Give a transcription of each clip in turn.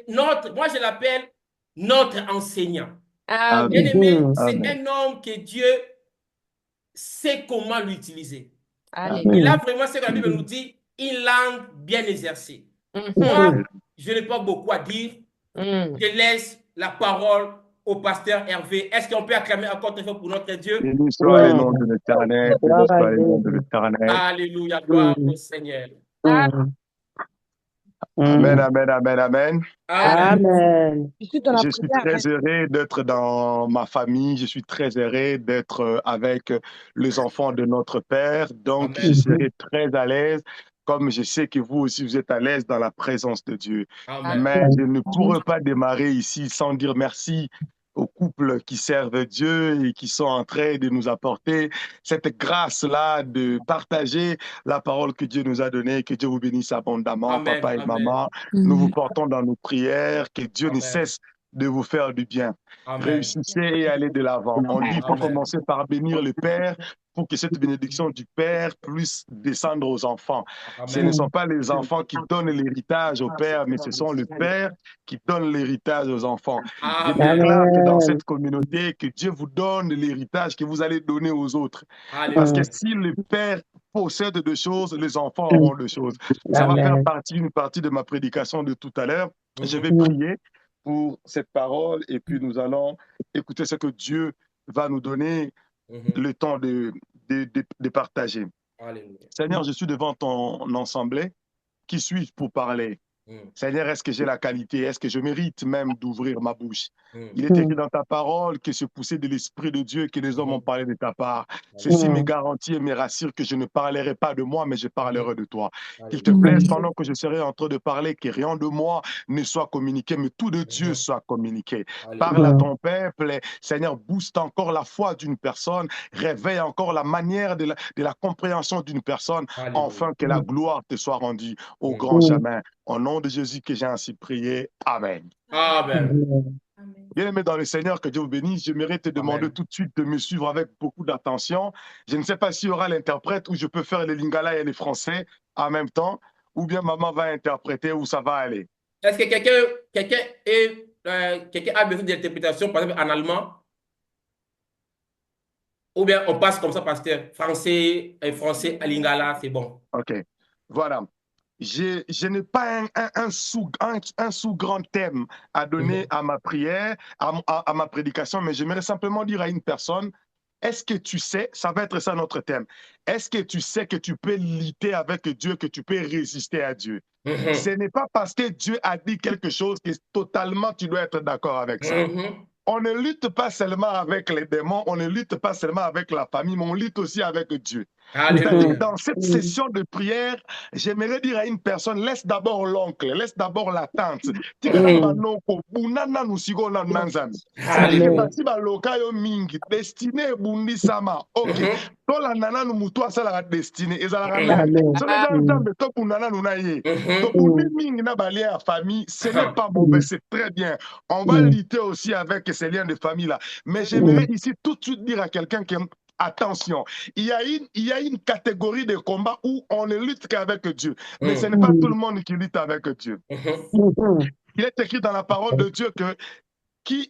moi je l'appelle notre enseignant. Bien Amen. aimé, c'est Amen. un homme que Dieu sait comment l'utiliser. Il a Alléluia. vraiment ce que la Bible nous dit, une langue bien exercée. Moi, Mhm. je n'ai pas beaucoup à dire. Mhm. Je laisse la parole au pasteur Hervé. Est-ce qu'on peut acclamer encore une fois pour notre Dieu? Béni soit le nom de Mhm. l'Éternel, béni Gloire à soit le nom Dieu. de l'Éternel. Alléluia, gloire au Mhm. Seigneur. Mhm. Amen, Mhm. amen, amen, amen. Amen. Amen. Je suis dans la Je suis prière, très hein. heureux d'être dans ma famille. Je suis très heureux d'être avec les enfants de notre Père. Donc, je Amen. Mhm. serai très à l'aise, comme je sais que vous aussi, vous êtes à l'aise dans la présence de Dieu. Amen. Mais je Amen. ne pourrais pas démarrer ici sans dire merci aux couples qui servent Dieu et qui sont en train de nous apporter cette grâce-là de partager la parole que Dieu nous a donnée. Que Dieu vous bénisse abondamment, Amen. papa et Amen. maman. Nous vous Mhm. portons dans nos prières. Que Dieu ne Amen. cesse de vous faire du bien. Amen. Réussissez et allez de l'avant. On dit, il faut Amen. commencer par bénir le Père pour que cette bénédiction du Père puisse descendre aux enfants. Ce ne Amen. sont pas les enfants qui donnent l'héritage au Père, mais ce sont le Père qui donne l'héritage aux enfants. Je Amen. déclare que dans Amen. cette communauté, que Dieu vous donne l'héritage que vous allez donner aux autres. Parce que Alléluia. si le Père possède de choses, les enfants auront de choses. Ça va faire Amen. partie, une partie de ma prédication de tout à l'heure. Je vais Mhm. Mhm. prier pour cette parole et puis nous allons écouter ce que Dieu va nous donner Mhm. le temps de partager. Alléluia. Seigneur, je suis devant ton assemblée. Qui suis-je pour parler? Mhm. Seigneur, est-ce que j'ai la qualité? Est-ce que je mérite même d'ouvrir ma bouche? Mhm. Il est écrit dans ta parole que c'est poussé de l'Esprit de Dieu que les hommes ont Mhm. parlé de ta part. Ceci me Alléluia. Mhm. garantit et me rassure que je ne parlerai pas de moi, mais je Mhm. parlerai de toi. Qu'il te Alléluia. plaise, Mhm. pendant que je serai en train de parler, que rien de moi ne soit communiqué, mais tout de Dieu Mhm. soit communiqué. Parle Alléluia. à Mhm. ton peuple, Seigneur, booste encore la foi d'une personne, réveille encore la manière de la compréhension d'une personne, Alléluia. afin que la gloire te soit rendue au Mhm. grand jamais. Au nom de Jésus que j'ai ainsi prié. Amen. Amen. Mhm. Bien-aimé dans le Seigneur, que Dieu vous bénisse. J'aimerais te demander Amen. tout de suite de me suivre avec beaucoup d'attention. Je ne sais pas s'il y aura l'interprète ou je peux faire les lingala et les français en même temps, ou bien maman va interpréter où ça va aller. Est-ce que quelqu'un a besoin d'interprétation, par exemple, en allemand? Ou bien on passe comme ça, pasteur. Français, français à Lingala, c'est bon. OK. Voilà. Je n'ai pas un sous-grand thème à donner Mhm. à ma prière, à ma prédication, mais j'aimerais simplement dire à une personne, est-ce que tu sais, ça va être ça notre thème, est-ce que tu sais que tu peux lutter avec Dieu, que tu peux résister à Dieu? Ce Mhm. n'est pas parce que Dieu a dit quelque chose que totalement tu dois être d'accord avec ça. Mhm. On ne lutte pas seulement avec les démons, on ne lutte pas seulement avec la famille, mais on lutte aussi avec Dieu. C'est-à-dire, Alléluia. dans cette session de prière, j'aimerais dire à une personne, laisse d'abord l'oncle, laisse d'abord la tante. Tikana Mhm. Mhm. banoko, bunana nusigo na nanzami. C'est-à-dire que Alléluia. Amen. basi baloka yo mingi, destiné bundi sama. Ok. Mhm. Tola nana nu mutu asala la destiné, ezala nani. Mhm. Amen. So les Mhm. nzambe to bunana nu na ye. To Mhm. bundi Mhm. mingi na balie à famille, ce n'est Ah. pas mauvais, Mhm. c'est très bien. On va Mhm. lutter aussi avec ces liens de famille-là. Mais j'aimerais Mhm. ici tout de suite dire à quelqu'un qui attention, il y a une catégorie de combat où on ne lutte qu'avec Dieu. Mais ce n'est Mhm. pas tout le Mhm. monde qui lutte avec Dieu. Mhm. Mhm. Il est écrit dans la parole de Dieu que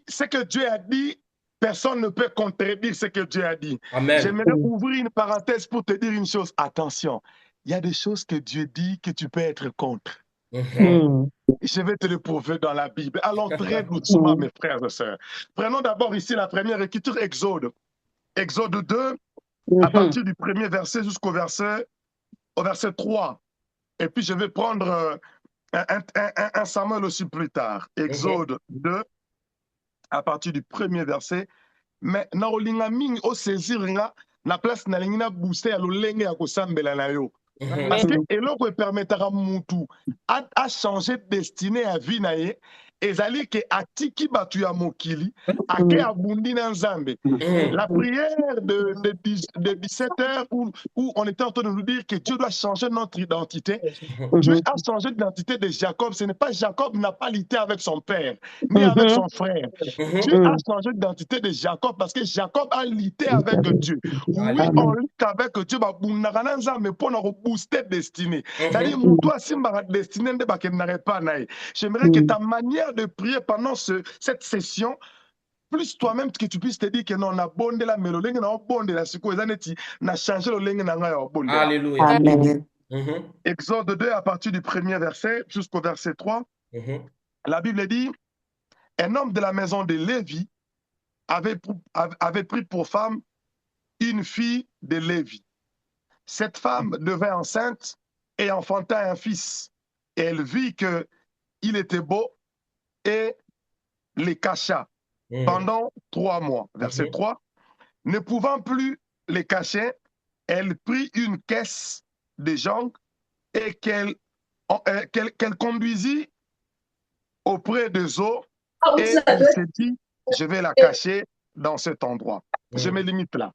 ce que Dieu a dit, personne ne peut contredire ce que Dieu a dit. Amen. J'aimerais ouvrir une parenthèse pour te dire une chose. Attention, il y a des choses que Dieu dit que tu peux être contre. Mhm. Mhm. Je vais te le prouver dans la Bible. Allons très doucement, mes frères et sœurs. Prenons d'abord ici la première écriture, Exode. Exode 2, à Mhm. partir du premier verset jusqu'au au verset 3. Et puis je vais prendre un Samuel aussi plus tard. Mhm. Exode 2, à partir du premier verset. Mais na olinga mingi o saisir nga na place na lingi na booster ya lolenge ya kosambela na yo. Mhm. Parce que Amen. eloko permettra mutu a changer destiné à vie na ye ezali ke atiki batu ya mokili ake abundi na nzambe. La prière de 17 heures où on était en train de nous dire que Dieu doit changer notre identité. Dieu a changé l'identité de Jacob. Ce n'est pas Jacob n'a pas lutté avec son père, ni avec son frère. Dieu a changé l'identité de Jacob parce que Jacob a lutté avec Dieu. Oui, on lutte avec Dieu, mais pour nous booster destinée. C'est-à-dire, toi, si ma destinée n'arrête pas, j'aimerais que ta manière de prier pendant cette session, plus toi-même que tu puisses te dire que non, on a bondé la mélodie, on a bondé la secours, on a changé le lingue, on a Alléluia. Amen. Exode 2, à partir du premier verset jusqu'au verset 3, la Bible dit, un homme de la maison de Lévi avait pris pour femme une fille de Lévi. Cette femme devint enceinte et enfanta un fils. Et elle vit qu'il était beau et les cacha pendant 3 mois. Verset 3. Ne pouvant plus les cacher, elle prit une caisse de jonc et qu'elle conduisit auprès des eaux et elle s'est dit, je vais la cacher dans cet endroit. Je me limite là.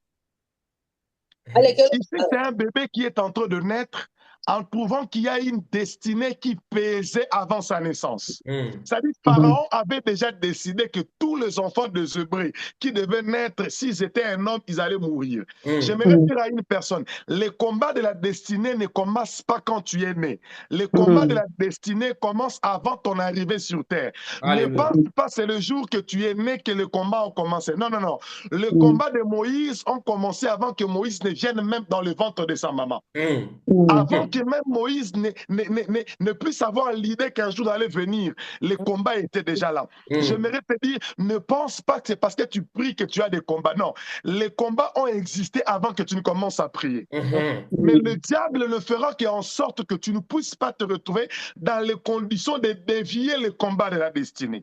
Ici, c'est un bébé qui est en train de naître en trouvant qu'il y a une destinée qui pesait avant sa naissance. C'est-à-dire que Pharaon avait déjà décidé que tous les enfants de Zébré qui devaient naître, s'ils étaient un homme, ils allaient mourir. J'aimerais dire à une personne, les combats de la destinée ne commencent pas quand tu es né. Les combats de la destinée commencent avant ton arrivée sur terre. Ne pense pas c'est le jour que tu es né que les combats ont commencé. Non, non, non. Les combats de Moïse ont commencé avant que Moïse ne vienne même dans le ventre de sa maman. Avant que même Moïse ne puisse avoir l'idée qu'un jour allait venir, les combats étaient déjà là. J'aimerais te dire, ne pense pas que c'est parce que tu pries que tu as des combats. Non, les combats ont existé avant que tu ne commences à prier. Mais le diable ne fera qu'en sorte que tu ne puisses pas te retrouver dans les conditions de dévier les combats de la destinée.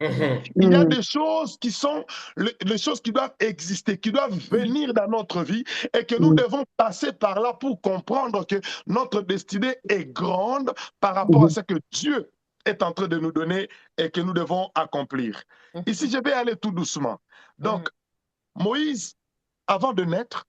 Il y a des choses qui sont les choses qui doivent exister, qui doivent venir dans notre vie et que nous devons passer par là pour comprendre que notre destinée est grande par rapport à ce que Dieu est en train de nous donner et que nous devons accomplir. Ici, je vais aller tout doucement. Donc, Moïse, avant de naître,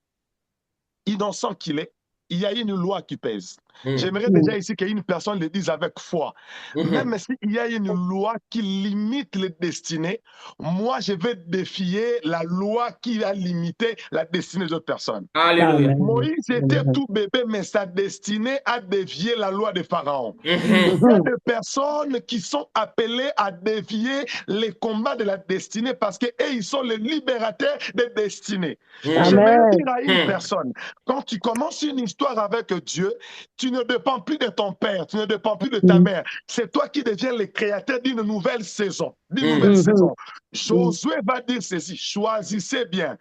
innocent qu'il est, il y a une loi qui pèse. J'aimerais déjà ici qu'une personne le dise avec foi. Même s'il y a une loi qui limite les destinées, moi je vais défier la loi qui a limité la destinée d'autres personnes. Alléluia. Moïse était tout bébé, mais sa destinée a dévié la loi de Pharaon. Il y a des personnes qui sont appelées à dévier les combats de la destinée parce qu'eux, ils sont les libérateurs des destinées. J'aimerais dire à une personne, quand tu commences une histoire avec Dieu, tu ne dépends plus de ton père, tu ne dépends plus de ta mère. C'est toi qui deviens le créateur d'une nouvelle saison. Josué va dire ceci, choisissez bien.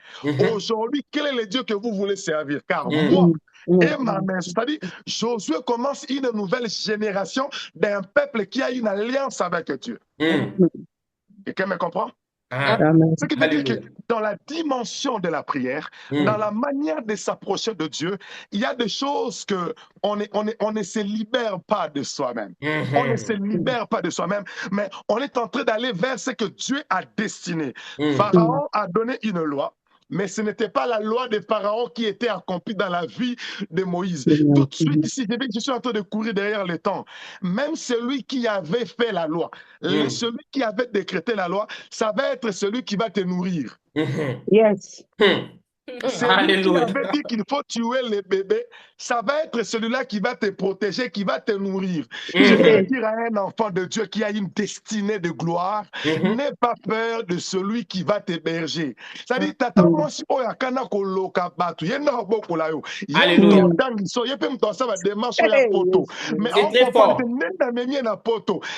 Aujourd'hui, quel est le Dieu que vous voulez servir? Car moi et ma mère, c'est-à-dire, Josué commence une nouvelle génération d'un peuple qui a une alliance avec Dieu. Quelqu'un me comprend? Ce qui veut dire que dans la dimension de la prière, dans la manière de s'approcher de Dieu, il y a des choses que on ne se libère pas de soi-même. On ne se libère pas de soi-même, mais on est en train d'aller vers ce que Dieu a destiné. Pharaon a donné une loi. Mais ce n'était pas la loi de Pharaon qui était accomplie dans la vie de Moïse. Tout de suite, ici, je suis en train de courir derrière le temps. Même celui qui avait fait la loi, celui qui avait décrété la loi, ça va être celui qui va te nourrir. Yes. Celui qui avait dit qu'il faut tuer les bébés, ça va être celui-là qui va te protéger, qui va te nourrir. Je vais dire à un enfant de Dieu qui a une destinée de gloire, n'aie pas peur de celui qui va t'héberger. C'est-à-dire, t'attends-moi si on y a kana koloka batu, y en a beaucoup là yo. Alléluia. Mais c'est très fort.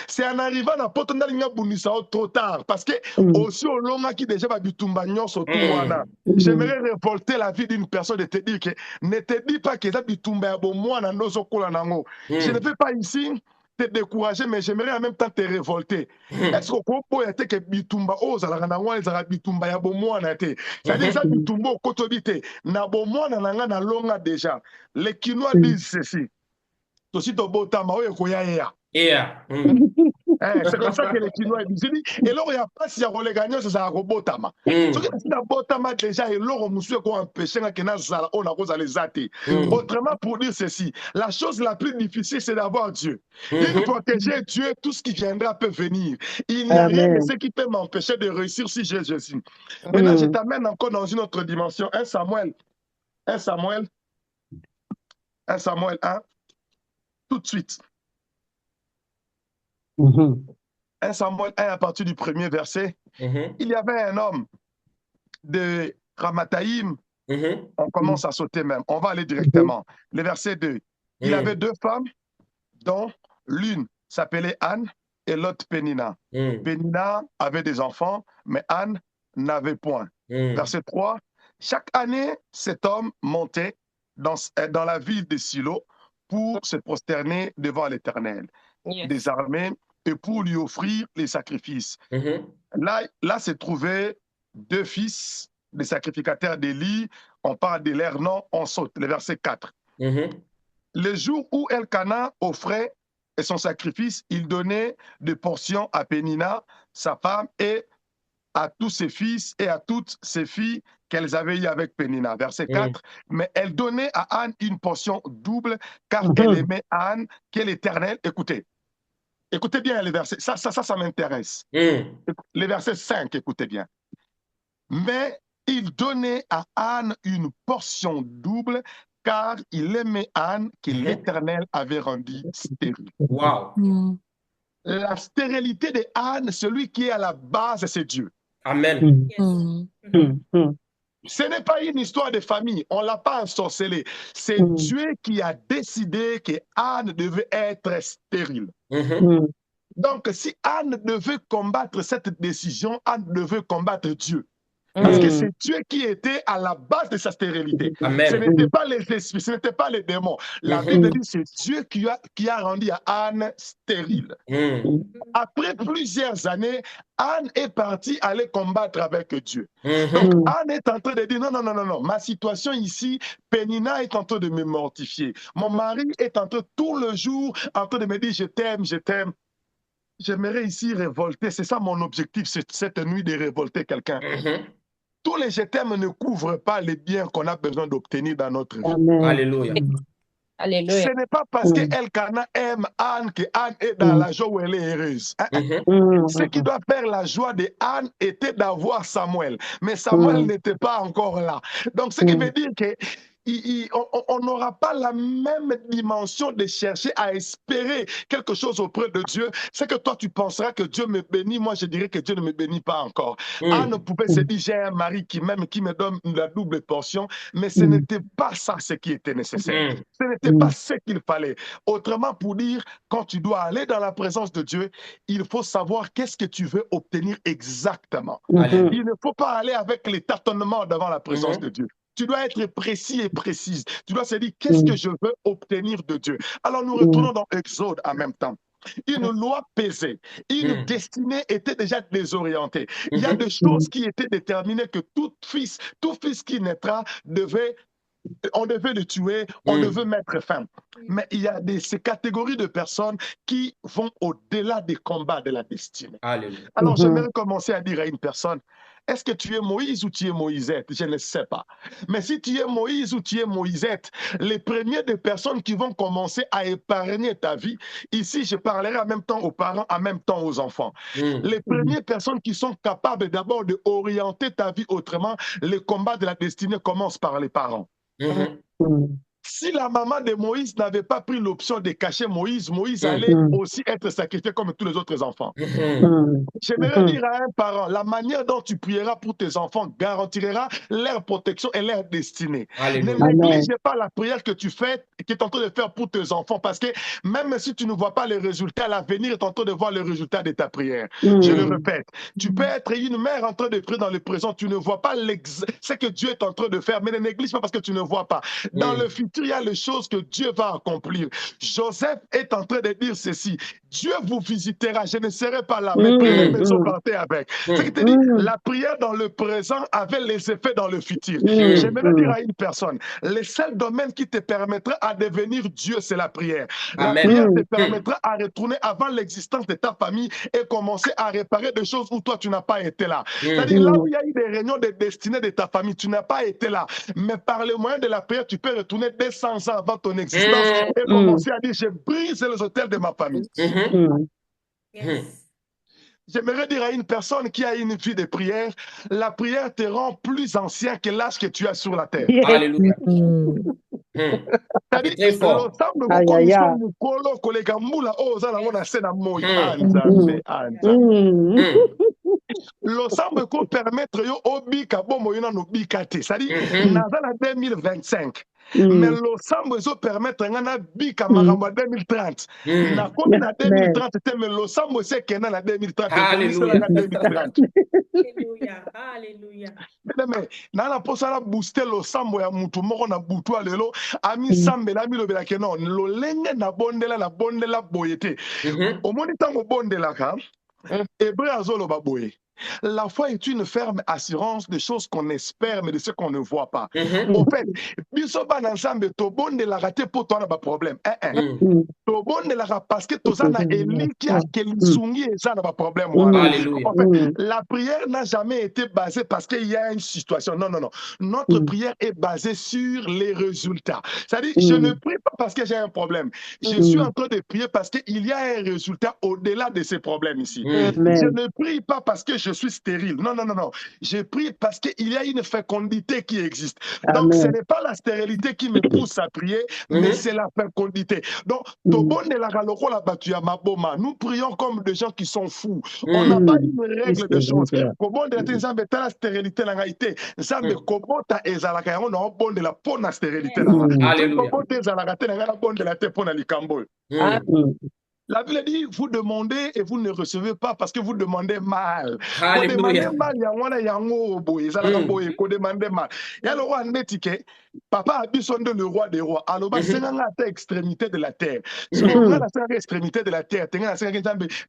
C'est en arrivant à poto ndalinga bunisa trop tard parce que aussi au long qui déjà va bitumba nyonso tout wana. J'aimerais révolter la vie d'une personne de te dire que ne te dis pas que ça bitumba ya bo mwana ndozo kola nango. Je ne veux pas ici te décourager, mais j'aimerais en même temps te révolter. Est-ce que vous êtes que bitumba ozala na wana ezala bitumba ya bo mwana te? C'est-à-dire ça bitumba okotobite na bo mwana nanga na longa déjà. Les Quinois disent ceci. Tosi to botama oyo koya ya. Yeah. C'est comme ça que les Chinois disent. Et là, il n'y a pas si on les gagne, c'est un robot. Ce qui est un déjà, et là, on nous empêché on a les athées. Autrement, pour dire ceci, la chose la plus difficile, c'est d'avoir Dieu. Il protéger Dieu, tout ce qui viendra peut venir. Il n'y a rien de ce qui peut m'empêcher de réussir si j'ai Jésus. Maintenant, je t'amène encore dans une autre dimension. 1 Samuel 1, tout de suite. 1 Samuel 1 à partir du premier verset. Il y avait un homme de Ramathaïm. On commence à sauter même. On va aller directement. Le verset 2. Il avait 2 femmes, dont l'une s'appelait Anne et l'autre Pénina. Pénina avait des enfants, mais Anne n'avait point. Verset 3. Chaque année, cet homme montait dans la ville de Silo pour se prosterner devant l'Éternel des armées et pour lui offrir les sacrifices. Là se trouvaient 2 fils des sacrificateurs d'Élie. On parle de leur nom, on saute. Le verset 4. Le jour où Elkana offrait son sacrifice, il donnait des portions à Pénina, sa femme, et à tous ses fils et à toutes ses filles qu'elles avaient eues avec Pénina. Verset 4. Mais elle donnait à Anne une portion double, car elle aimait Anne, qu'est l'Éternel. Écoutez bien les versets. Ça m'intéresse. Les versets 5, écoutez bien. Mais il donnait à Anne une portion double, car il aimait Anne que l'Éternel avait rendue stérile. Wow. La stérilité de Anne, celui qui est à la base, c'est Dieu. Amen. Ce n'est pas une histoire de famille, on ne l'a pas ensorcelé. C'est Dieu qui a décidé que Anne devait être stérile. Donc, si Anne devait combattre cette décision, Anne devait combattre Dieu. Parce que c'est Dieu qui était à la base de sa stérilité. Amen. Ce n'était pas les esprits, ce n'était pas les démons. La Bible dit que c'est Dieu qui a rendu Anne stérile. Après plusieurs années, Anne est partie aller combattre avec Dieu. Donc Anne est en train de dire non, ma situation ici, Pénina est en train de me mortifier. Mon mari est en train tout le jour en train de me dire je t'aime, je t'aime. J'aimerais ici révolter, c'est ça mon objectif, cette nuit de révolter quelqu'un. Tous les je t'aime ne couvrent pas les biens qu'on a besoin d'obtenir dans notre vie. Alléluia. Alléluia. Ce n'est pas parce qu'Elkana aime Anne que Anne est dans la joie où elle est heureuse. Ce qui doit faire la joie de Anne était d'avoir Samuel. Mais Samuel n'était pas encore là. Donc, ce qui veut dire que on n'aura pas la même dimension de chercher à espérer quelque chose auprès de Dieu. C'est que toi, tu penseras que Dieu me bénit. Moi, je dirais que Dieu ne me bénit pas encore. Anne pouvait se dire, j'ai un mari qui m'aime, qui me donne la double portion, mais ce n'était pas ça ce qui était nécessaire. Ce n'était pas ce qu'il fallait. Autrement, pour dire, quand tu dois aller dans la présence de Dieu, il faut savoir qu'est-ce que tu veux obtenir exactement. Il ne faut pas aller avec les tâtonnements devant la présence de Dieu. Tu dois être précis et précise. Tu dois se dire, qu'est-ce que je veux obtenir de Dieu? Alors, nous retournons dans Exode en même temps. Une loi pesait, une destinée était déjà désorientée. Il y a des choses qui étaient déterminées que tout fils qui naîtra on devait le tuer, on devait mettre fin. Mais il y a ces catégories de personnes qui vont au-delà des combats de la destinée. Alléluia. Alors, j'aimerais commencer à dire à une personne, est-ce que tu es Moïse ou tu es Moïsette? Je ne sais pas. Mais si tu es Moïse ou tu es Moïsette, les premières des personnes qui vont commencer à épargner ta vie, ici je parlerai en même temps aux parents, en même temps aux enfants. Les premières personnes qui sont capables d'abord d'orienter ta vie autrement, les combats de la destinée commencent par les parents. Si la maman de Moïse n'avait pas pris l'option de cacher Moïse, Moïse allait aussi être sacrifié comme tous les autres enfants. J'aimerais dire à un parent, la manière dont tu prieras pour tes enfants garantira leur protection et leur destinée. Ne néglige pas la prière que tu fais et que tu es en train de faire pour tes enfants, parce que même si tu ne vois pas les résultats, l'avenir est en train de voir les résultats de ta prière. Je le répète, tu peux être une mère en train de prier dans le présent, tu ne vois pas ce que Dieu est en train de faire, mais ne néglige pas parce que tu ne vois pas. Dans le futur, il y a les choses que Dieu va accomplir. Joseph est en train de dire ceci. Dieu vous visitera. Je ne serai pas là, mais priez me supporter avec. Ce qui te dit, la prière dans le présent avait les effets dans le futur. J'aimerais dire à une personne, le seul domaine qui te permettra à devenir Dieu, c'est la prière. La prière te permettra à retourner avant l'existence de ta famille et commencer à réparer des choses où toi tu n'as pas été là. C'est-à-dire là où il y a eu des réunions de destinée de ta famille, tu n'as pas été là. Mais par le moyen de la prière, tu peux retourner 200 ans avant ton existence et commencer à dire, je brise les hôtels de ma famille. J'aimerais dire à une personne qui a une vie de prière, la prière te rend plus ancien que l'âge que tu as sur la terre. Alléluia. C'est-à-dire, Très fort. l'ensemble de commission mukolo kolega mula oza na mona sena moi anzambe anzambe. L'ensemble ko permettre yo obika bomo yona no bikate. C'est-à-dire, naza na 2025. Mais l'ensemble zo permettre ngana bika makambo 2030. Na komi na 2030 te mais l'ensemble c'est kena na 2030 Alléluia. na 2030. Alléluia. Alléluia. Mais na posa la booster l'ensemble ya mutu moko na butu alelo ami sambe na milobela ke non lolenge na bondela boyete. Omoni tango bondela ka Hébreu azoloba boye. La foi est une ferme assurance de choses qu'on espère, mais de ce qu'on ne voit pas. Au fait, biso ban ensemble, to bon de la rater pour toi, pas problème. To bon de la parce que to zana eliki a kelisungi et ça n'a pas problème. Alléluia. En fait, la prière n'a jamais été basée parce qu'il y a une situation. Non, non, non. Notre prière est basée sur les résultats. C'est-à-dire, je ne prie pas parce que j'ai un problème. Je suis en train de prier parce qu'il y a un résultat au-delà de ces problèmes ici. Je ne prie pas parce que je suis stérile. Non, non, non, non. Je prie parce qu'il y a une fécondité qui existe. Donc, ce n'est pas la stérilité qui me pousse à prier, mais c'est la fécondité. Donc, nous prions comme des gens qui sont fous. On n'a pas une règle de choses. La stérilité, la Bible dit, vous demandez et vous ne recevez pas parce que vous demandez mal. Alléluia. Papa Abisonde, le roi des rois, alors c'est extrémité de la terre. Si on a la extrémité de la terre,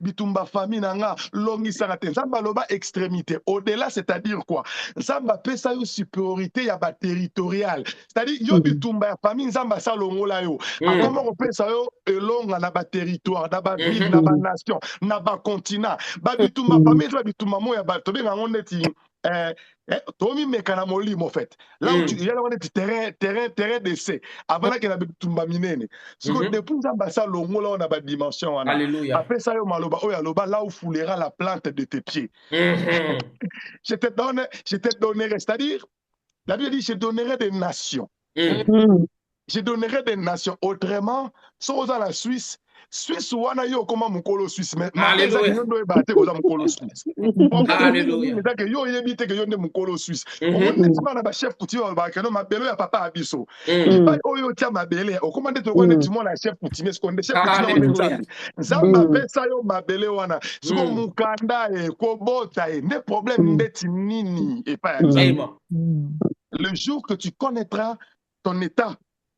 bitumba famille nanga longi sarate, zamba loba extrémité. Au-delà, c'est-à-dire quoi? Zamba pesa yo supériorité ya ba territorial. C'est-à-dire yo bitumba famille zamba salongola yo. Comment on pesa yo elonga na ba territoire, na ba ville, na ba nation, na ba continent. Ba bitumba famille zo bitumba mo ya ba to benga ngoneti Tomi mekana molimo en fait. Là où tu y a terrain d'essai avant que na bitumba minene. Parce que depuis ça longo là on a ba dimension wana. Alléluia. Après ça yo maloba oya loba là où foulera la plante de tes pieds. Je te donnerai, c'est-à-dire la Bible dit je donnerai des nations. Je donnerai des nations. Autrement, sans la Suisse wana yo koma mukolo Suisse mais Alléluia. mukolo Suisse. Alléluia. Yo yebite ke yo ne mukolo Suisse. On ba chef coutumier ba keno mabelo ya papa abiso. Ba oyo tia mabele o komande to ko ne timo na chef coutumier ce qu'on de chef coutumier on nzamba pesa yo mabele wana. Siko mukanda ko bota ne problème mbeti nini et pas le jour que tu connaîtras ton état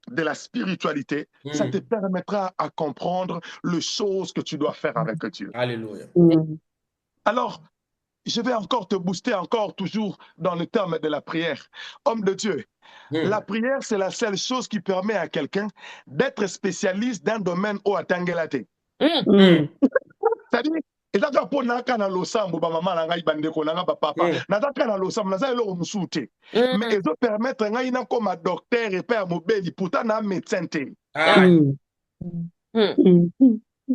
de la spiritualité, ça te permettra à comprendre les choses que tu dois faire avec Dieu. Alléluia. Alors, je vais encore te booster, encore toujours dans le terme de la prière. Homme de Dieu, la prière, c'est la seule chose qui permet à quelqu'un d'être spécialiste d'un domaine au Atangelate. C'est-à-dire, ezaka po naka na losambo ba mama na ngai bandeko na nga ba papa nazaka na losambo naza eloko mususu te mais ezo permettre ngai na koma docteur et père mobeli pourtant na médecin te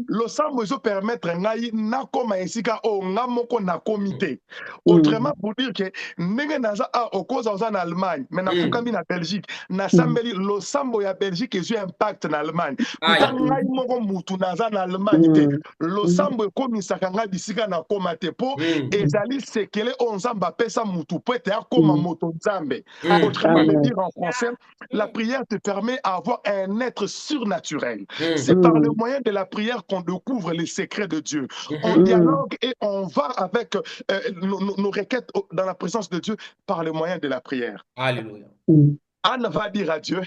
losambo ezo permettre ngai na koma esika o nga moko na komité autrement pour dire que ndenge naza okoza oza na Allemagne mais na fukami na Belgique na sambeli losambo ya Belgique ezo impact na Allemagne pourtant ngai moko mutu naza na Allemagne te losambo ekomisaka ngai bisika na koma te po ezali sekele o nzambe apesa mutu po ete akoma moto nzambe. Autrement de dire en français, la prière te permet d'avoir un être surnaturel. C'est par le moyen de la prière qu'on découvre les secrets de Dieu. On dialogue et on va avec nos requêtes dans la présence de Dieu par le moyen de la prière. Alléluia. Anne va dire à Dieu,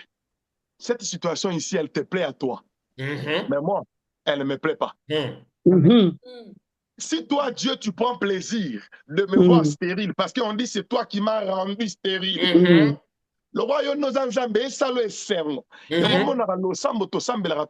cette situation ici, elle te plaît à toi. Mais moi, elle ne me plaît pas. Si toi, Dieu, tu prends plaisir de me voir stérile, parce qu'on dit c'est toi qui m'as rendu stérile. Le royaume nos ensemble et salo et sermo. Et au moment où nous sommes to sambela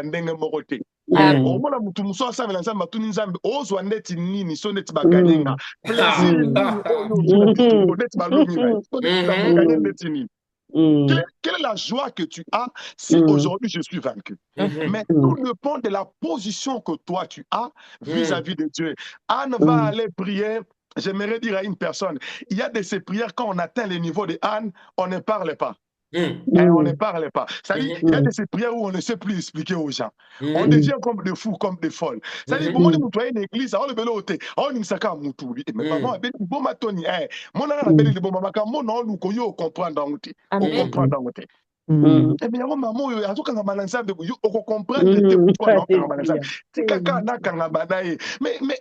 ndenge morote. Au moment où nous sommes ensemble ensemble tu nzambe ozo ndeti nini so ndeti baganyenga. Plaisir nini oyo so ndeti balomi ba. So ndeti baganye ndeti nini. Quelle est la joie que tu as si aujourd'hui je suis vaincu? Mais tout dépend de la position que toi tu as vis-à-vis de Dieu. Anne va aller prier. J'aimerais dire à une personne, il y a de ces prières, quand on atteint le niveau de Anne, on ne parle pas. On ne parle pas. C'est-à-dire, il y a de ces prières où on ne sait plus expliquer aux gens. On devient comme des fous, comme des folles. C'est-à-dire, pour moi, nous voyons une église, on le veut on ne sait pas où. Mais maman, bon matoni, mon nom a belle de bon maman, mon nom nous connaissons comprendre dans on comprend dans l'outil. Eh bien, maman, il y a tout quand on ensemble, on comprend mais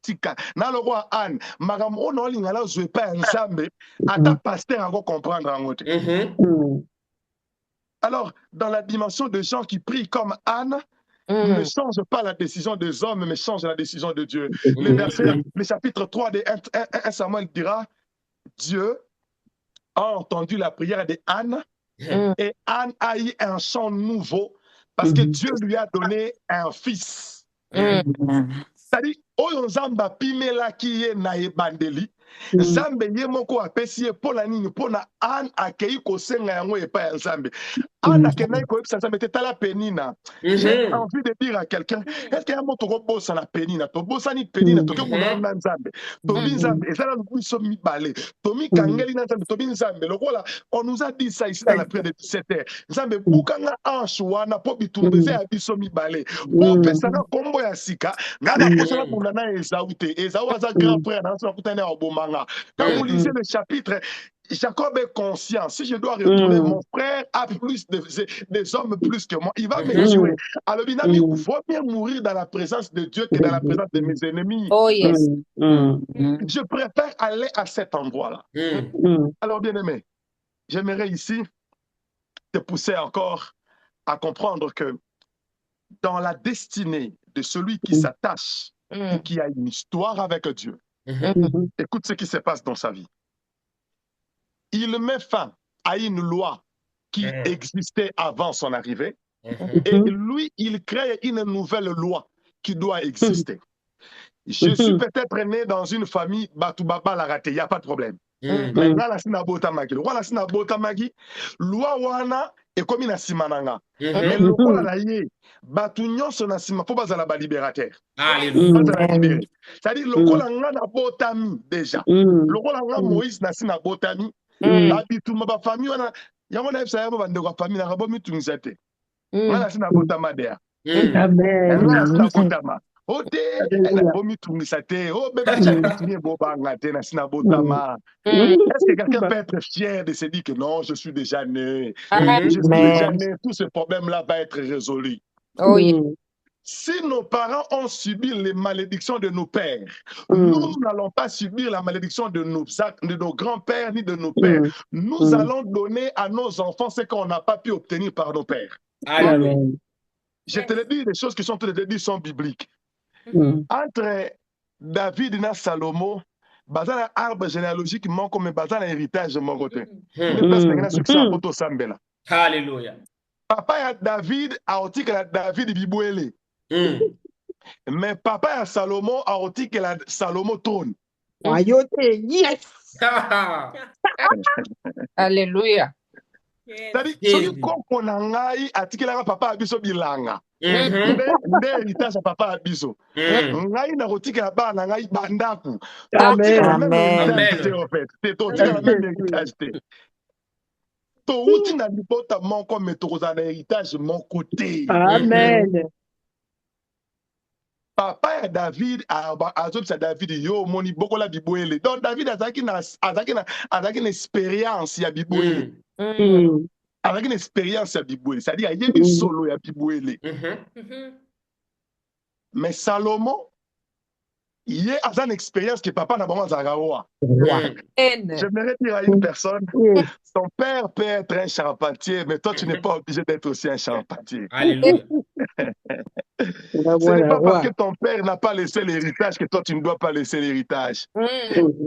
tika na le roi Anne magam on a lingala jouer pas ensemble à ta pasteur encore comprendre en autre. Alors dans la dimension de gens qui prient comme Anne ne change pas la décision des hommes mais change la décision de Dieu. Le chapitre 3 de 1 Samuel dira Dieu a entendu la prière de Anne et Anne a eu un chant nouveau parce que Dieu lui a donné un fils. C'est-à-dire, oyo nzamba pimela ki ye na ebandeli, nzambe ye moko apesi ye pola nini pona Anne akei kosenga yango epa ya nzambe. Anne akenai koyebisa nzambe te tala Penina. J'ai envie de dire à quelqu'un, est-ce qu'il y a un mot to bossa na Penina? To bossa ni Penina, to ke muna na nzambe. To bi nzambe, ezala nous so mi balé. To mi kangeli na nzambe, to bi nzambe. Le voilà, on nous a dit ça ici dans la prière de 17h. Nzambe bukanga anshwana po bitumbeze ya biso mi balé. Po pesa na kombo ya sika, ngana posala kuna na Esaü te. Esaü aza grand frère na so kutana obomanga. Quand vous lisez le chapitre Jacob est conscient. Si je dois retourner, mon frère a plus des hommes plus que moi. Il va me tuer. Alors, il vaut mieux mourir dans la présence de Dieu que dans la présence de mes ennemis. Oh yes. Je préfère aller à cet endroit-là. Alors, bien-aimé, j'aimerais ici te pousser encore à comprendre que dans la destinée de celui qui s'attache et qui a une histoire avec Dieu, écoute ce qui se passe dans sa vie. Il met fin à une loi qui existait avant son arrivée et lui, il crée une nouvelle loi qui doit exister. Je suis peut-être né dans une famille, Batubaba l'a raté, il n'y a pas de problème. Mais là, loi wana et comme il a simananga. Mais le roi la yé, Batunion son asima, faut pas la libérateur. C'est-à-dire, le roi a botami déjà. Le roi a Moïse n'a sina botami. Abituma ba famille wana yango na efsa yabo bande kwa famille na rabo mitungizate ngala sina botama dea amen ngala sina botama ote na bo mitungizate o beba chani bo banga te na sina botama. Est-ce que quelqu'un peut être fier de se dire que non, je suis déjà né, je suis déjà né, tout ce problème là va être résolu? Oui. Si nos parents ont subi les malédictions de nos pères, nous n'allons pas subir la malédiction de nos grands-pères ni de nos pères. Nous allons donner à nos enfants ce qu'on n'a pas pu obtenir par nos pères. Amen. Je te le dis, les choses qui sont te les dire sont bibliques. Entre David et Salomon, bazan un arbre généalogique manque comme bazan un héritage de mon côté. Alléluia. Papa ya David a oti que la David bibouele. Mais papa ya Salomon a oti que la Salomon trône. Yes. Alléluia. C'est-à-dire, celui qu'on a ngai a oti que la papa abiso bilanga. Nde héritage à papa abiso. Ngai na oti que la ba na ngai bandaku. Amen. Amen. C'est oti que la même héritage. Touti na libota mon comme toza na héritage mon côté. Amen. Papa et David a David yo moni boko la biboele. Donc David azaki na expérience ya biboele. Avec une expérience ya biboele, c'est-à-dire il y a une solo ya biboele. Mais Salomon il y a une expérience que papa n'a pas Zagawa. Roi. J'aimerais dire à une personne, Yes. ton père peut être un charpentier, mais toi, tu n'es pas obligé d'être aussi un charpentier. Alléluia. Ce n'est pas parce que ton père n'a pas laissé l'héritage que toi, tu ne dois pas laisser l'héritage.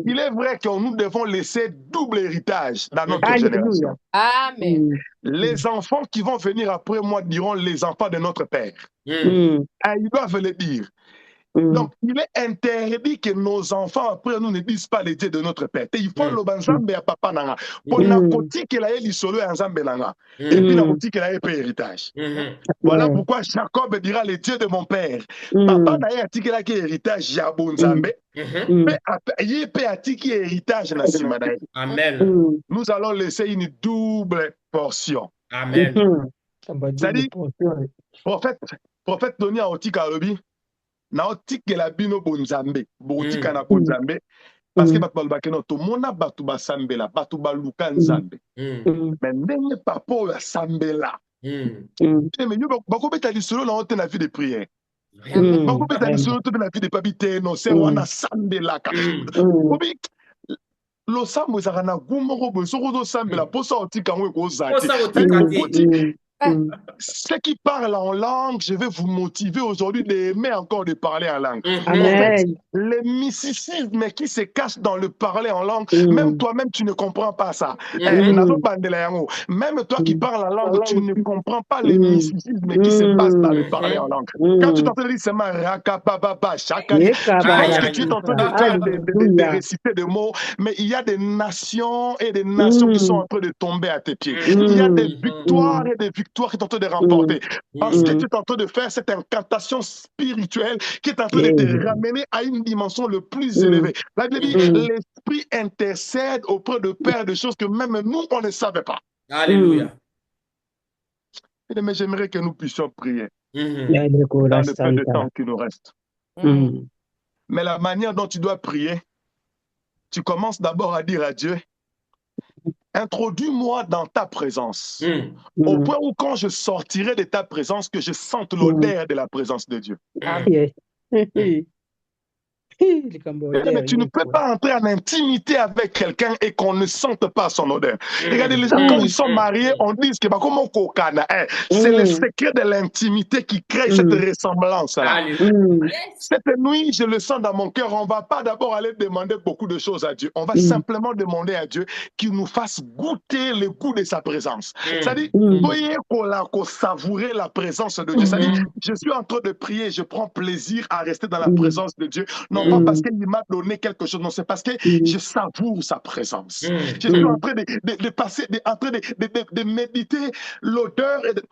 Il est vrai que nous devons laisser double héritage dans notre génération. Amen. Les enfants qui vont venir après moi diront les enfants de notre père. Mm. Ils doivent le dire. Donc, il est interdit que nos enfants, après, nous ne disent pas les dieux de notre père. Il faut le banzambe à papa nanga. Pour la côté qu'il a l'isolo et ensemble nanga. Et puis la côté qu'il a héritage. Voilà pourquoi Jacob dira les dieux de mon père. Papa n'a pas dit qu'il a héritage Jabonzambe. Il peut attiquer héritage na simadaï. Amen. Nous allons laisser une double portion. Amen. C'est-à-dire, prophète Tony a otika alobi. Na otike la bino bonzambe botika na bonzambe parce que bato balobaki no tomona bato basambela bato baluka nzambe mais ndenge papa oyo asambela mais yo bakobeta lisolo na ote na vie de prière bakobeta lisolo to na vie de papi te no se wana sambelaka obi losambo ezaka na gu moko boye soki ozosambela mposa otika yango ekozala ceux qui parlent en langue, je vais vous motiver aujourd'hui d'aimer encore de parler en langue. Amen. Le mysticisme qui se cache dans le parler en langue, même toi-même, tu ne comprends pas ça. Même toi qui parles en langue, tu ne comprends pas le mysticisme qui se passe dans le parler en langue. Quand tu t'entends dire seulement rakapapapa, chakali, tu penses que tu es en train de faire de réciter des mots, mais il y a des nations et des nations qui sont en train de tomber à tes pieds. Il y a des victoires et des victoires qui est en train de remporter. Parce que tu es en train de faire cette incantation spirituelle qui est en train de te ramener à une dimension le plus élevée. La Bible dit, l'Esprit intercède auprès de Père de choses que même nous, on ne savait pas. Alléluia. Mais j'aimerais que nous puissions prier dans Le le peu de temps qui nous reste. Mais la manière dont tu dois prier, tu commences d'abord à dire à Dieu, introduis-moi dans ta présence, au point où quand je sortirai de ta présence, que je sente l'odeur de la présence de Dieu. Mais tu ne peux pas entrer en intimité avec quelqu'un et qu'on ne sente pas son odeur. Regardez, les gens, quand ils sont mariés, on dit que comment c'est le secret de l'intimité qui crée cette ressemblance-là. Cette nuit, je le sens dans mon cœur, on ne va pas d'abord aller demander beaucoup de choses à Dieu. On va simplement demander à Dieu qu'il nous fasse goûter le goût de sa présence. C'est-à-dire, voyez qu'on savourer la présence de Dieu. C'est-à-dire, je suis en train de prier, je prends plaisir à rester dans la présence de Dieu. Non pas parce qu'il m'a donné quelque chose, non, c'est parce que je savoure sa présence. Je suis en train de passer, en train de méditer l'odeur et de...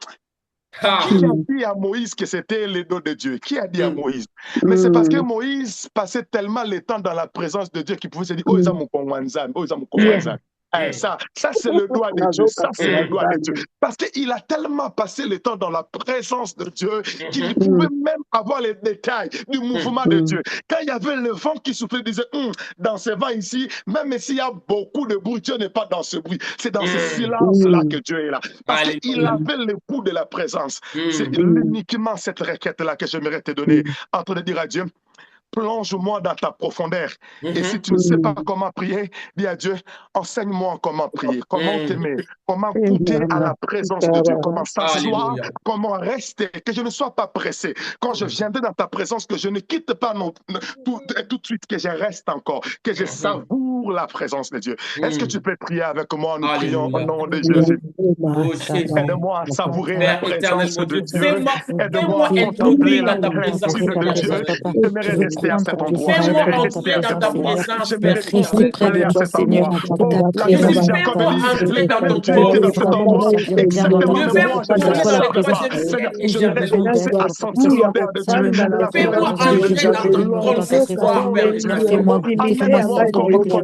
Qui a dit à Moïse que c'était le don de Dieu? Qui a dit à Moïse? Mais c'est parce que Moïse passait tellement le temps dans la présence de Dieu qu'il pouvait se dire, oh, ils ont mon konwanzan, oh, ils ont mon konwanzan. Ça c'est le doigt de Dieu, ça c'est le doigt de Dieu. Parce qu'il a tellement passé le temps dans la présence de Dieu qu'il pouvait même avoir les détails du mouvement de Dieu. Quand il y avait le vent qui soufflait, il disait, dans ce vent ici, même s'il y a beaucoup de bruit, Dieu n'est pas dans ce bruit. C'est dans ce silence-là que Dieu est là. Parce qu'il avait le goût de la présence. C'est uniquement cette requête-là que j'aimerais te donner, en train de dire à Dieu, plonge-moi dans ta profondeur. Et si tu ne sais pas comment prier, dis à Dieu, enseigne-moi comment prier, comment t'aimer, comment goûter à la présence de Dieu, comment s'asseoir, comment rester, que je ne sois pas pressé. Quand je viendrai dans ta présence, que je ne quitte pas tout de suite, que je reste encore, que je savoure la présence de Dieu. Est-ce que tu peux prier avec moi? Nous prions au nom de Jésus. Aide-moi à savourer la présence de Dieu. Aide-moi à contempler la présence de Dieu. J'aimerais rester à cet endroit. Fais-moi entrer dans ta présence, Père. Rester près de toi, Seigneur, dans ta présence. Fais-moi entrer dans ton trône. Fais-moi entrer dans ton trône ce soir, Père. Fais-moi goûter encore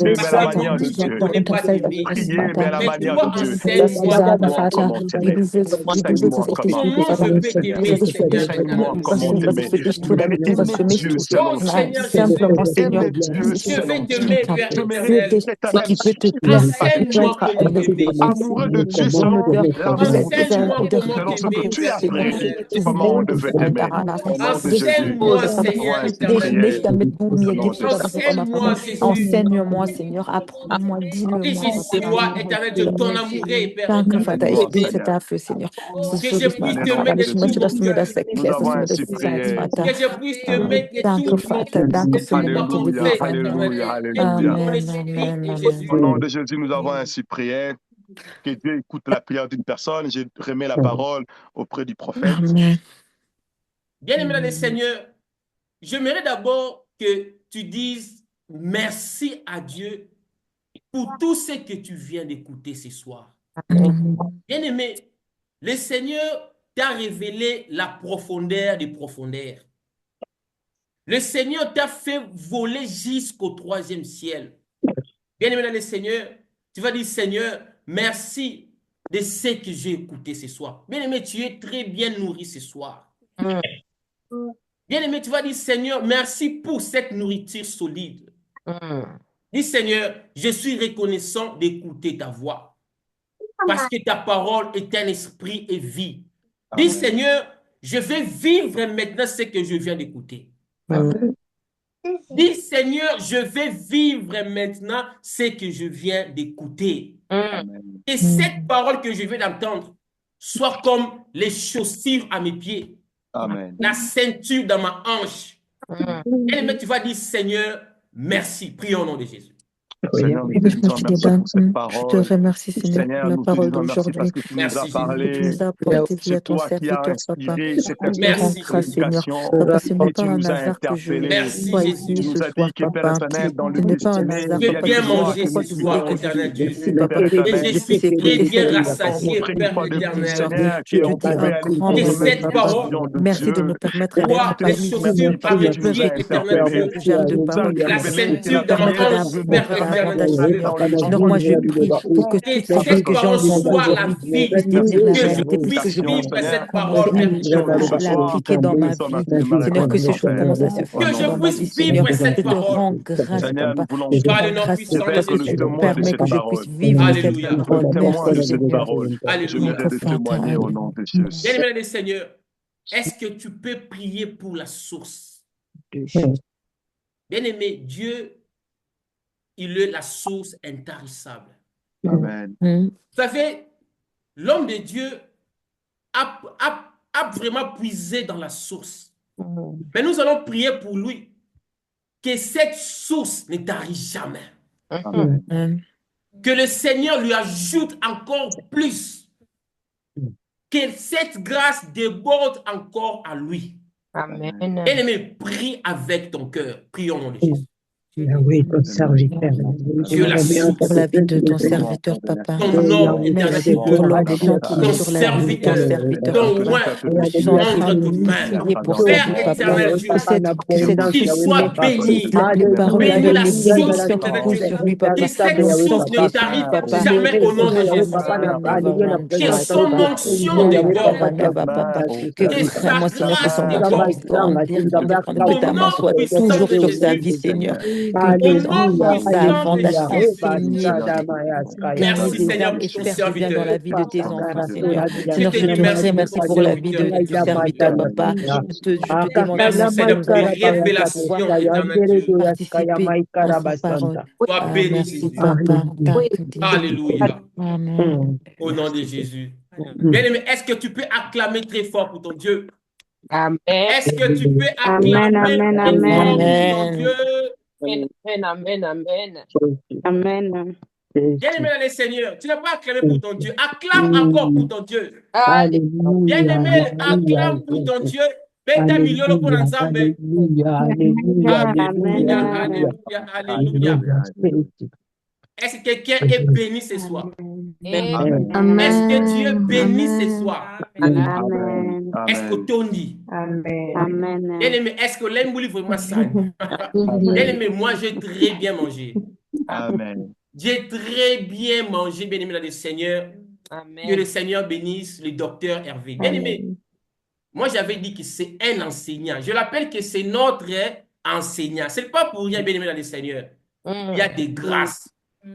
Dieu, mais à la Parce que manière de je Dieu. ne connais pas t'aimer. Prier, mais à la Mais manière toi, de Dieu. enseigne-moi comment Enseigne-moi t'aimer. comment t'aimer. Enseigne-moi comment Comment t'aimer. je peux t'aimer, Seigneur Enseigne-moi éternel? comment t'aimer. Je mérite d'aimer Dieu selon Oh Dieu. Seigneur Je Jésus, mérite Simplement, Seigneur, d'aimer Dieu je selon veux Dieu. t'aimer, Père Je mérite éternel. ce l'éternel qui peut te plaire, suivre ce qui peut Enseigne-moi être comment t'aimer. amoureux de Dieu ton selon odeur, l'amour de Dieu. Enseigne-moi comment Selon ce que t'aimer, tu Père as appris, éternel. comment on devait t'aimer. Au nom de Jésus, Enseigne-moi, nous avons Seigneur ainsi éternel. prié. Au nom de Jésus. Enseigne-moi, Jésus. Enseigne-moi, Seigneur, apprends-moi, Et dis-le-moi, si c'est papa. moi, éternel, de ton amour, Père Danke, éternel. Vater. Aide-moi, Ich bete Seigneur. dafür, Seigneur. Oh, Das ist que je wirklich Dans puisse le te nom mettre de de Ich tout möchte, mon dass du Jésus. mir cœur. das Nous erklärst, dass avons du mir ainsi das sagst, prié. Vater. Que je puisse te mettre de Danke, tout mon Vater. cœur. Danke De für toute ma jemanden wie Alléluia, dich, pensée, Amen. alléluia, éternel. De tout alléluia. mon Amen, esprit, amen, Jésus. Au amen. nom de Jésus, nous avons ainsi prié. Que Dieu écoute la prière d'une personne. Je remets la parole auprès du prophète. Amen. Bien-aimé dans le Seigneur, j'aimerais d'abord que tu dises merci à Dieu pour tout ce que tu viens d'écouter ce soir. Bien-aimé, le Seigneur t'a révélé la profondeur des profondeurs. Le Seigneur t'a fait voler jusqu'au 3e ciel. Bien-aimé dans le Seigneur, tu vas dire, Seigneur, merci de ce que j'ai écouté ce soir. Bien-aimé, tu es très bien nourri ce soir. Bien-aimé, tu vas dire, Seigneur, merci pour cette nourriture solide. Dis, Seigneur, je suis reconnaissant d'écouter ta voix. Parce que ta parole est un esprit et vie. Dis, Seigneur, je vais vivre maintenant ce que je viens d'écouter. Dis, Seigneur, je vais vivre maintenant ce que je viens d'écouter. Et cette parole que je viens d'entendre soit comme les chaussures à mes pieds, la ceinture dans ma hanche. Et tu vas dire, Seigneur, merci. Prions au nom de Jésus. Seigneur, nous Je te disons te merci pour cette je te parole. remercie, Seigneur, pour la Nous te parole disons merci d'aujourd'hui. parce que tu nous as Merci, Jésus. Que tu parlé. nous as apporté via C'est ton toi qui as serviteur, papa. inspiré cette Je te rends Merci, grâce, Seigneur. prédication Papa, ce n'est et pas tu un nous as hasard que je interpellés. Merci, sois Jésus. Tu ici nous ce as soir, dit que Père papa. éternel, dans le Ce n'est pas un destiné, hasard, Je il y a papa, viens que des ce soit lois manger que ce pourquoi tu tu dois soir, voulais que éternel Dieu. ici, obéir, papa. Père Et éternel. je Je suis puisse très écouter bien cette On parole. rassasié, compris une Père fois de plus, éternel. Seigneur, Je te qu'on dis un pouvait aller grand Et conformément merci, à cette la papa. parole, décision de Merci de Dieu. me permettre soit d'être les parmi ces chaussures Merci à parce que mes multiples tu nous pieds, as personnes qui éternel écoutent interpellés. Dieu. ce genre de Tu nous as parole. La révélé Merci de me ceinture la dans ma permettre manière dont hanche, vous d'apprendre Père nous avez éternel davantage, Dieu. conduits Seigneur. dans le Seigneur, jour moi, de je Jésus. prie pour que Que toute Papa, cette parole que j'ai parole entendue soit la aujourd'hui vie, puisse merci devenir pour la que cette je réalité, puisse que puisse je méditation, puisse vivre Seigneur. cette commencer parole, Cette Père mission de éternel ce Dieu. à soir. l'appliquer dans Nous te ma sommes vie. infiniment Seigneur, que ces reconnaissants, choses Père, commencent à se au faire Que nom je dans de ma vie, puisse Seigneur. vivre Je cette te parole. rends grâce, Seigneur, nous papa. voulons Je te Par rends le nom grâce puissant pour faire de parce être que le tu Jésus. me témoin de permets cette que je puisse parole. vivre cette Alléluia. Le parole. témoin Merci, de cette Seigneur. parole. Je Alléluia. voudrais le témoigner au nom de Jésus. Bien-aimé des Seigneur, est-ce que tu peux prier pour la source? Bien-aimé, Dieu, il est la source intarissable. Amen. Vous savez, l'homme de Dieu a vraiment puisé dans la source. Mais nous allons prier pour lui que cette source ne tarie jamais. Amen. Que le Seigneur lui ajoute encore plus. Que cette grâce déborde encore à lui. Amen. Bien-aimé, prie avec ton cœur. Prions au nom de Jésus. Oui, ton serviteur. Dieu la Merci source. pour la vie de ton serviteur, papa. Ton nom éternel Merci pour Dieu. l'onction qui Ton est sur la vie de ton serviteur. serviteur, Ton papa. oin Que tu es en train entre de tes mains. multiplier pour sa Père vie, papa. éternel Dieu. Que cette Qu'il chose, soit Seigneur, béni. toute parole qui Bénis donne la les source bénédictions qui éternelle coulent Dieu. sur lui, Que papa. cette L'onction source qui ne est sur lui, t'arrive papa. jamais au nom de Jésus. Never run Que dry, son papa. onction Never, déborde. never, papa. Que Que sa vraiment, Seigneur, que grâce son onction déborde. puisse grandir, grandir, grandir. Que Au ta main nom soit puissant toujours de sur sa Jésus. vie, Seigneur. Au Que nom encore puissant de davantage Jésus. enseigner, gagner Merci des âmes Seigneur et pour ton faire du bien dans la serviteur. vie de tes enfants, Seigneur. Je Seigneur, te je dis te merci pour remercie ton pour la vie serviteur. du serviteur, papa. Je te demande, Merci Seigneur, que Seigneur nous pour les allons pouvoir révélations éternel Dieu. participer à sa parole. Sois Ah, béni merci, Jésus. papa. Alléluia. Amen. Au nom de Jésus. Bien-aimé, est-ce que tu peux acclamer très fort pour ton Dieu? Est-ce que tu peux acclamer Amen, très amen, fort pour amen. ton Dieu? Amen. Bien-aimé dans le Seigneur, tu n'as pas acclamé pour ton Dieu. Acclame encore pour ton Dieu. Bien-aimé, acclame pour ton Dieu. Beta miliolo pour ensemble. Alléluia, alléluia, alléluia. Est-ce que quelqu'un est béni ce soir? Amen. Est-ce que Dieu est béni ce soir? Amen. Est-ce que ton dit? Amen. Bien-aimé, est-ce que l'emboli vraiment ça? Bien-aimé, moi j'ai très bien mangé. Amen. J'ai très bien mangé, bien-aimé dans le Seigneur. Que le Seigneur bénisse le docteur Hervé. Bien-aimé, moi j'avais dit que c'est un enseignant. Je l'appelle que c'est notre enseignant. Ce n'est pas pour rien, bien-aimé dans le Seigneur. Il y a des grâces.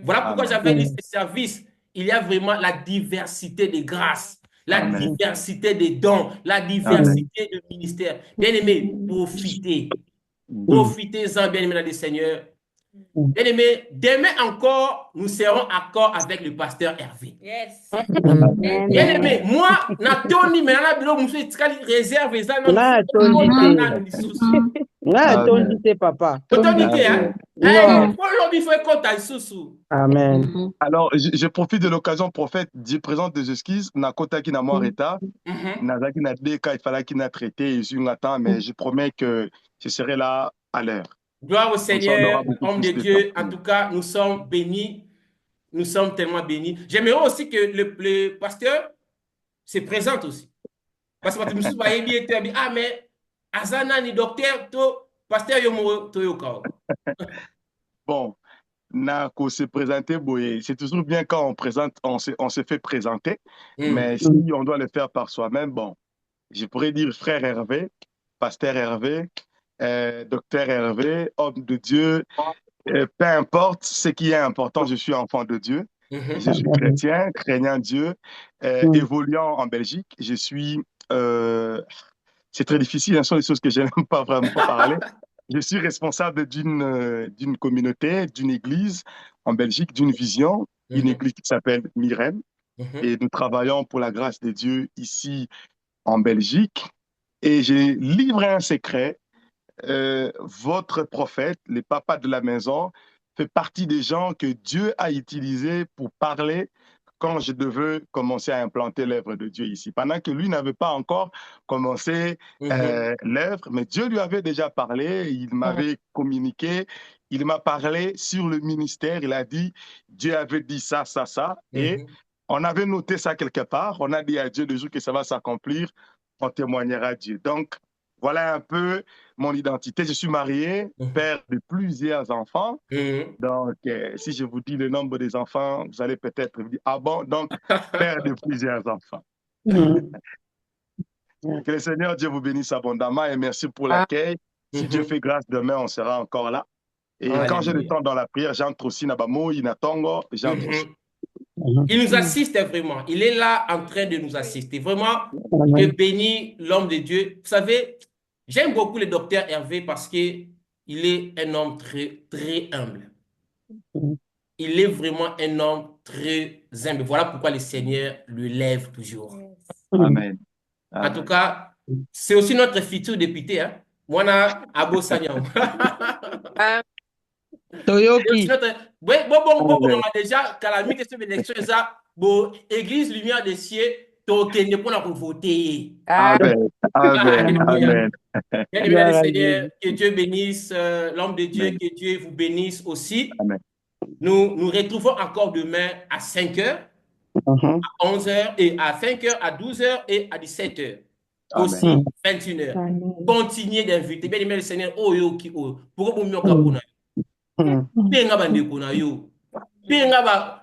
Voilà pourquoi j'avais dit ce service. Il y a vraiment la diversité des grâces, la diversité des dons, la diversité de ministères. Bien-aimé, profitez. Profitez-en, bien-aimé dans le Seigneur. Bien-aimé, demain encore, nous serons d'accord avec le pasteur Hervé. Yes. Bien-aimé, moi, Natoni, mais là, monsieur, réserve ça. Papa. Aujourd'hui, il faut qu'on t'aille sous. Amen. Alors, je profite de l'occasion, prophète, je présente des excuses. Nakota qui n'a moins retard. Nazaki n'a dit qu'il fallait qu'il n'a traité, mais je promets que je serai là à l'heure. Gloire au Comme ça, on Seigneur, aura beaucoup homme plus de de Dieu. temps. En tout cas, nous sommes bénis. Nous sommes tellement bénis. J'aimerais aussi que le pasteur se présente aussi. Parce que nous sommes bien, ah, mais Azana ni docteur, to pasteur yomo to yokao. Bon, Nako se présenter, boy, c'est toujours bien quand on présente, on se fait présenter, mais si on doit le faire par soi-même, bon, je pourrais dire frère Hervé, pasteur Hervé, docteur Hervé, homme de Dieu, peu importe ce qui est important, je suis enfant de Dieu, je suis chrétien, craignant Dieu, évoluant en Belgique, je suis, c'est très difficile, hein, ce sont des choses que je n'aime pas vraiment parler. Je suis responsable d'une communauté, d'une église en Belgique, d'une vision, une église qui s'appelle Myrène. Et nous travaillons pour la grâce de Dieu ici en Belgique. Et j'ai livré un secret. Votre prophète, le papa de la maison, fait partie des gens que Dieu a utilisés pour parler quand je devais commencer à implanter l'œuvre de Dieu ici. Pendant que lui n'avait pas encore commencé l'œuvre, mais Dieu lui avait déjà parlé, il m'avait communiqué, il m'a parlé sur le ministère, il a dit, Dieu avait dit ça, ça, ça, et on avait noté ça quelque part, on a dit à Dieu le jour que ça va s'accomplir, on témoignera à Dieu. Donc, voilà un peu mon identité. Je suis marié, père de plusieurs enfants. Donc, si je vous dis le nombre des enfants, vous allez peut-être vous dire, ah bon, donc, père de plusieurs enfants. Que le Seigneur Dieu vous bénisse abondamment et merci pour l'accueil. Si Dieu fait grâce, demain, on sera encore là. Et quand j'ai le temps dans la prière, j'entre aussi Nabamo, Inatongo, j'entre aussi. Il nous assiste vraiment. Il est là en train de nous assister. Vraiment, je bénis l'homme de Dieu. Vous savez, j'aime beaucoup le docteur Hervé parce qu'il est un homme très, très humble. Il est vraiment un homme très humble. Voilà pourquoi le Seigneur le lève toujours. Amen. En tout cas, c'est aussi notre futur député. Hein? Mwana Abo Sanyang. Toyoki. Bon, on a déjà, quand la mise de l'élection, ça, bon, Église Lumière des Cieux, token de pour voter. Amen. Amen. Amen. Bien aimé le Seigneur, que Dieu bénisse l'homme de Dieu, que Dieu vous bénisse aussi. Amen. Nous nous retrouvons encore demain à 5h, à 11h, et à 5h, à 12h et à 17h. Aussi, 21h. Continuez d'inviter. Bien aimé le Seigneur, oh yo ki oh. Pourquoi vous m'y benga bandeko na yo, benga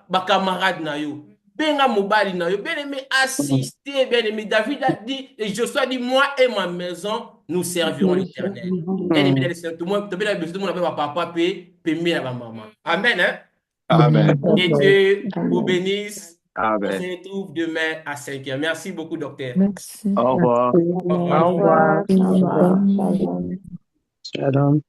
ba camarade na yo, benga mobali na yo, bien aimé assister, bien aimé. David a dit, et Joshua dit, moi et ma maison, nous servirons l'Éternel. Bien aimé, tout le monde a besoin de papa, payer la maman. Amen. Hein? Amen. Et Dieu vous bénisse. Amen. On se retrouve demain à 5h. Merci beaucoup, docteur. Merci. Au revoir. Au revoir. Au revoir. Shalom.